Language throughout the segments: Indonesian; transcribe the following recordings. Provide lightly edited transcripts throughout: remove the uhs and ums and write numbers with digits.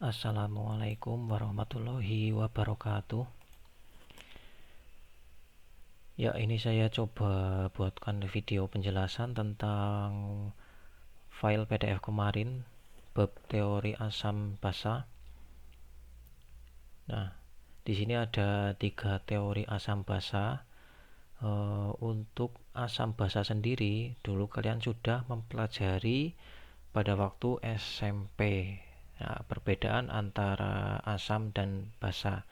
Assalamualaikum warahmatullahi wabarakatuh. Ya, ini saya coba buatkan video penjelasan tentang file PDF kemarin, bab teori asam basa. Nah, di sini ada 3 teori asam basa. Untuk asam basa sendiri, dulu kalian sudah mempelajari pada waktu SMP. Nah, perbedaan antara asam dan basa,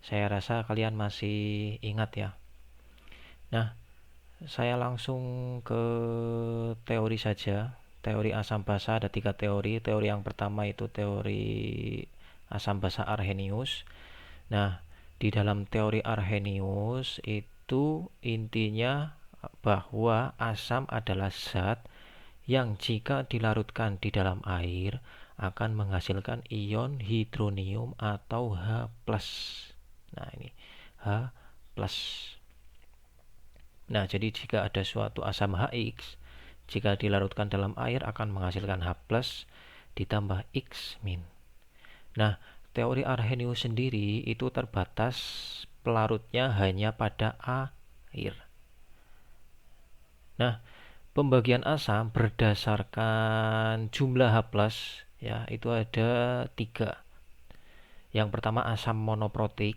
saya rasa kalian masih ingat ya. Nah, saya langsung ke teori saja. Teori asam basa ada 3 teori. Teori yang pertama itu teori asam basa Arrhenius. Nah, di dalam teori Arrhenius itu intinya bahwa asam adalah zat yang jika dilarutkan di dalam air akan menghasilkan ion hidronium atau H+. Nah, ini H+. Nah, jadi jika ada suatu asam HX, jika dilarutkan dalam air akan menghasilkan H+ ditambah X-. Nah, teori Arrhenius sendiri itu terbatas pelarutnya hanya pada air. Nah, pembagian asam berdasarkan jumlah H+, ya, itu ada 3. Yang pertama asam monoprotik.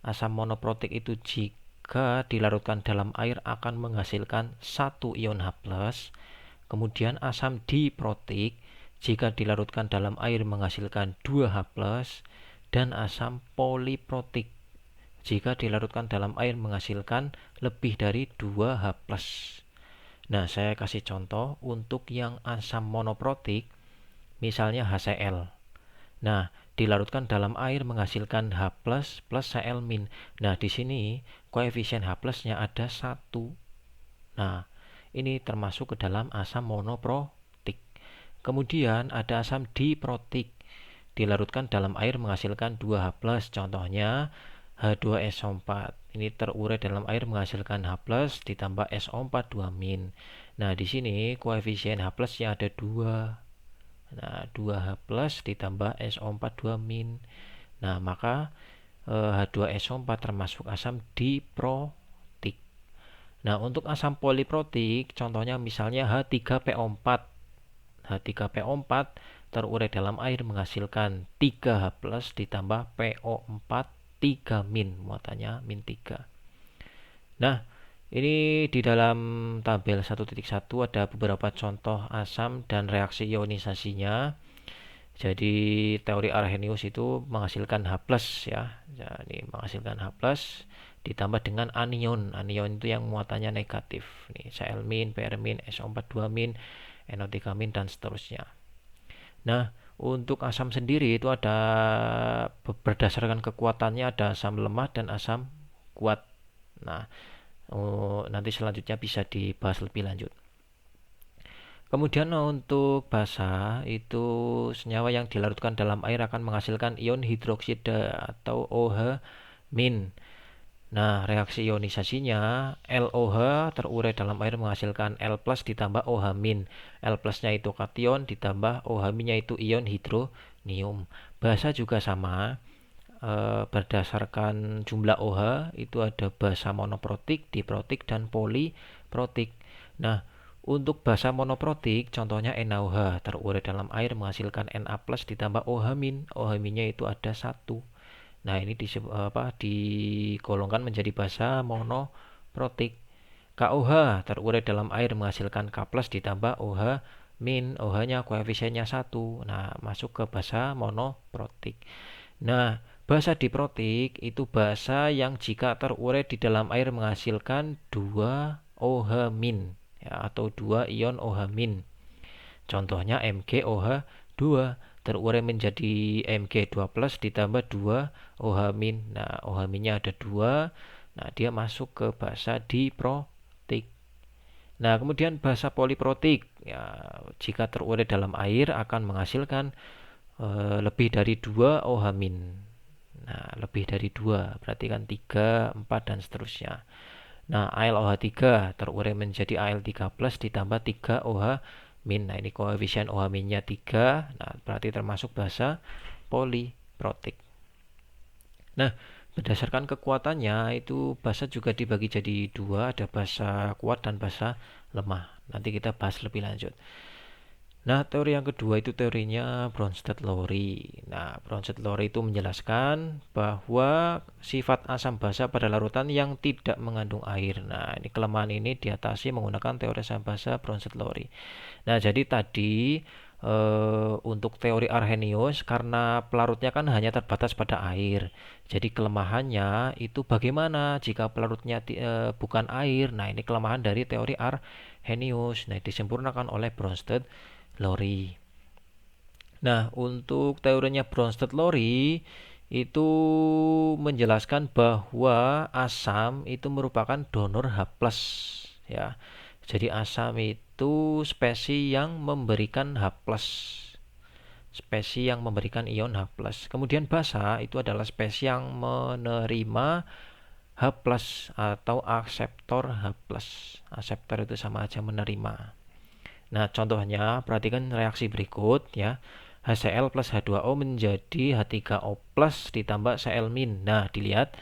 Asam monoprotik itu jika dilarutkan dalam air akan menghasilkan 1 ion H+. Kemudian asam diprotik, jika dilarutkan dalam air menghasilkan 2 H+. Dan asam poliprotik, jika dilarutkan dalam air menghasilkan lebih dari 2 H+. Nah, saya kasih contoh untuk yang asam monoprotik, misalnya HCl. Nah, dilarutkan dalam air menghasilkan H+ plus Cl-. Nah, di sini koefisien H+-nya ada 1. Nah, ini termasuk ke dalam asam monoprotik. Kemudian ada asam diprotik. Dilarutkan dalam air menghasilkan 2 H+, contohnya H2SO4. Ini terurai dalam air menghasilkan H+ ditambah SO4 2-. Nah, di sini koefisien H+-nya ada 2. Nah, 2H+ ditambah SO4 2-. Nah, maka H2SO4 termasuk asam diprotik. Nah, untuk asam poliprotik, contohnya misalnya H3PO4. H3PO4 terurai dalam air menghasilkan 3H+ ditambah PO4 3-, muatannya -3. Nah, ini di dalam tabel 1.1 ada beberapa contoh asam dan reaksi ionisasinya. Jadi teori Arrhenius itu menghasilkan H+ ya. Jadi menghasilkan H+ ditambah dengan anion. Anion itu yang muatannya negatif. Nih, Cl-, Br-, SO4 2-, NO3- dan seterusnya. Nah, untuk asam sendiri itu ada berdasarkan kekuatannya, ada asam lemah dan asam kuat. Nah, nanti selanjutnya bisa dibahas lebih lanjut. Kemudian untuk basa itu senyawa yang dilarutkan dalam air akan menghasilkan ion hidroksida atau OH-. Nah, reaksi ionisasinya LOH terurai dalam air menghasilkan L+ ditambah OH-. L+-nya itu kation ditambah OH-nya itu ion hidronium. Basa juga sama. Berdasarkan jumlah OH itu ada basa monoprotik, diprotik, dan poliprotik. Nah, untuk basa monoprotik contohnya NaOH terurai dalam air menghasilkan Na+ ditambah OH-. OH-nya itu ada 1. Nah, ini digolongkan menjadi basa monoprotik. KOH terurai dalam air menghasilkan K+ ditambah OH-. OH-nya koefisiennya 1. Nah, masuk ke basa monoprotik. Nah, basa diprotik itu basa yang jika terurai di dalam air menghasilkan 2 OH- ya, atau 2 ion OH-. Contohnya MgOH2 terurai menjadi Mg2+ ditambah 2 OH-. Nah, OH-nya ada 2. Nah, dia masuk ke basa diprotik. Nah, kemudian basa poliprotik ya, jika terurai dalam air akan menghasilkan lebih dari 2 OH-. Nah, lebih dari 2 berarti kan 3, 4 dan seterusnya. Nah, AlOH3 terurai menjadi Al3+ ditambah 3 OH-. Nah, ini koefisien OH-nya 3. Nah, berarti termasuk basa poliprotik. Nah, berdasarkan kekuatannya itu basa juga dibagi jadi dua, ada basa kuat dan basa lemah. Nanti kita bahas lebih lanjut. Nah, teori yang kedua itu teorinya Bronsted-Lowry. Nah, Bronsted-Lowry itu menjelaskan bahwa sifat asam basa pada larutan yang tidak mengandung air. Nah, ini kelemahan ini diatasi menggunakan teori asam basa Bronsted-Lowry. Nah, jadi tadi untuk teori Arrhenius karena pelarutnya kan hanya terbatas pada air. Jadi kelemahannya itu bagaimana jika pelarutnya bukan air. Nah, ini kelemahan dari teori Arrhenius. Nah, disempurnakan oleh Bronsted-Lowry. Nah, untuk teorinya Bronsted-Lowry itu menjelaskan bahwa asam itu merupakan donor H+, ya. Jadi asam itu spesies yang memberikan H+, spesies yang memberikan ion H+. Kemudian basa itu adalah spesies yang menerima H+ atau akseptor H+. Akseptor itu sama aja menerima. Nah, contohnya perhatikan reaksi berikut ya. HCl plus H2O menjadi H3O plus ditambah Cl-. Nah, dilihat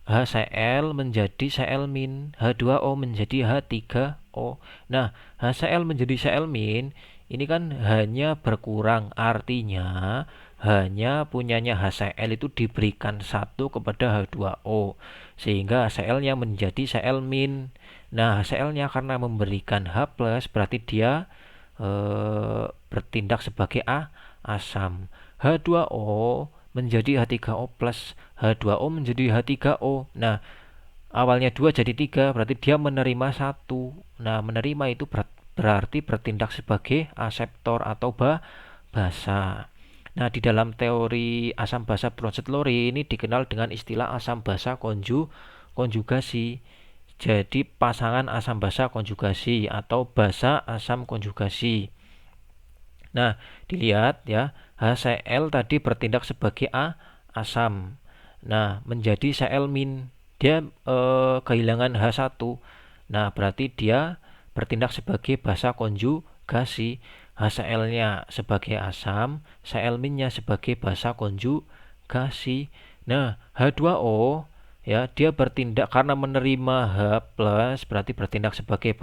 HCl menjadi Cl-, H2O menjadi H3O. Nah, HCl menjadi Cl-, ini kan hanya berkurang, artinya hanya punyanya HCl itu diberikan satu kepada H2O, sehingga HCl-nya menjadi Cl-. Nah, HCl-nya karena memberikan H+, berarti dia bertindak sebagai asam. H2O menjadi H3O plus, H2O menjadi H3O. Nah, awalnya 2 jadi 3, berarti dia menerima 1. Nah, menerima itu berarti bertindak sebagai aseptor atau basa. Nah, di dalam teori asam basa Bronsted-Lowry ini dikenal dengan istilah asam basa konjugasi. Jadi pasangan asam basa konjugasi atau basa asam konjugasi. Nah, dilihat ya, HCl tadi bertindak sebagai asam. Nah, menjadi Cl-. Dia kehilangan H1. Nah, berarti dia bertindak sebagai basa konjugasi. HCl-nya sebagai asam, Cl-nya sebagai basa konjugasi. Nah, H2O ya, dia bertindak karena menerima H+, berarti bertindak sebagai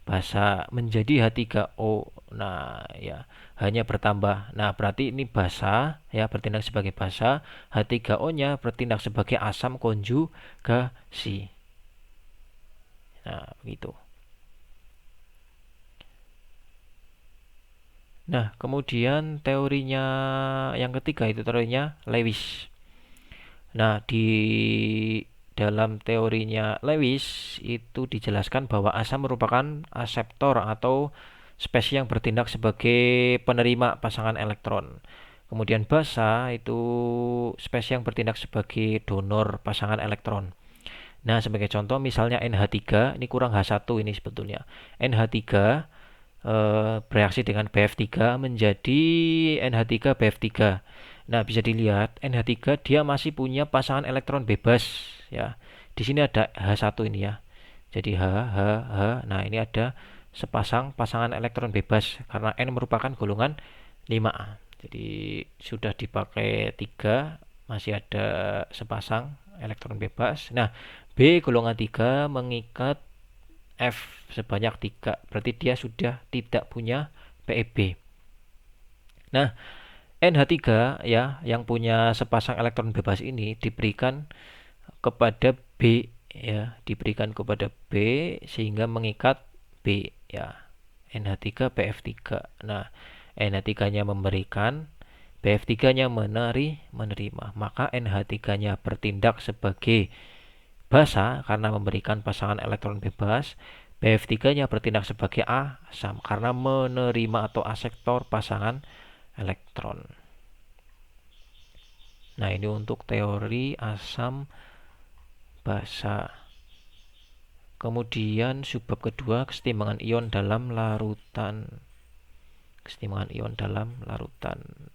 basa menjadi H3O. Nah, ya, hanya bertambah. Nah, berarti ini basa ya, bertindak sebagai basa. H3O-nya bertindak sebagai asam konjugasi. Nah, begitu. Nah, kemudian teorinya yang ketiga itu teorinya Lewis. Nah, di dalam teorinya Lewis itu dijelaskan bahwa asam merupakan aseptor atau spesies yang bertindak sebagai penerima pasangan elektron. Kemudian basa itu spesies yang bertindak sebagai donor pasangan elektron. Nah, sebagai contoh misalnya NH3, ini kurang H1 ini sebetulnya. NH3 bereaksi dengan BF3 menjadi NH3 BF3. Nah, bisa dilihat NH3 dia masih punya pasangan elektron bebas ya. Di sini ada H1 ini ya. Jadi H, H, H. Nah, ini ada sepasang pasangan elektron bebas karena N merupakan golongan 5A. Jadi sudah dipakai 3, masih ada sepasang elektron bebas. Nah, B golongan 3 mengikat F sebanyak 3. Berarti dia sudah tidak punya PEB. Nah, NH3 ya yang punya sepasang elektron bebas ini diberikan kepada B ya, diberikan kepada B sehingga mengikat B ya. NH3 BF3. Nah, NH3-nya memberikan, BF3-nya menerima. Maka NH3-nya bertindak sebagai basa karena memberikan pasangan elektron bebas. BF3-nya bertindak sebagai asam karena menerima atau asektor pasangan elektron. Nah, ini untuk teori asam basa. Kemudian subbab kedua, kesetimbangan ion dalam larutan. Kesetimbangan ion dalam larutan.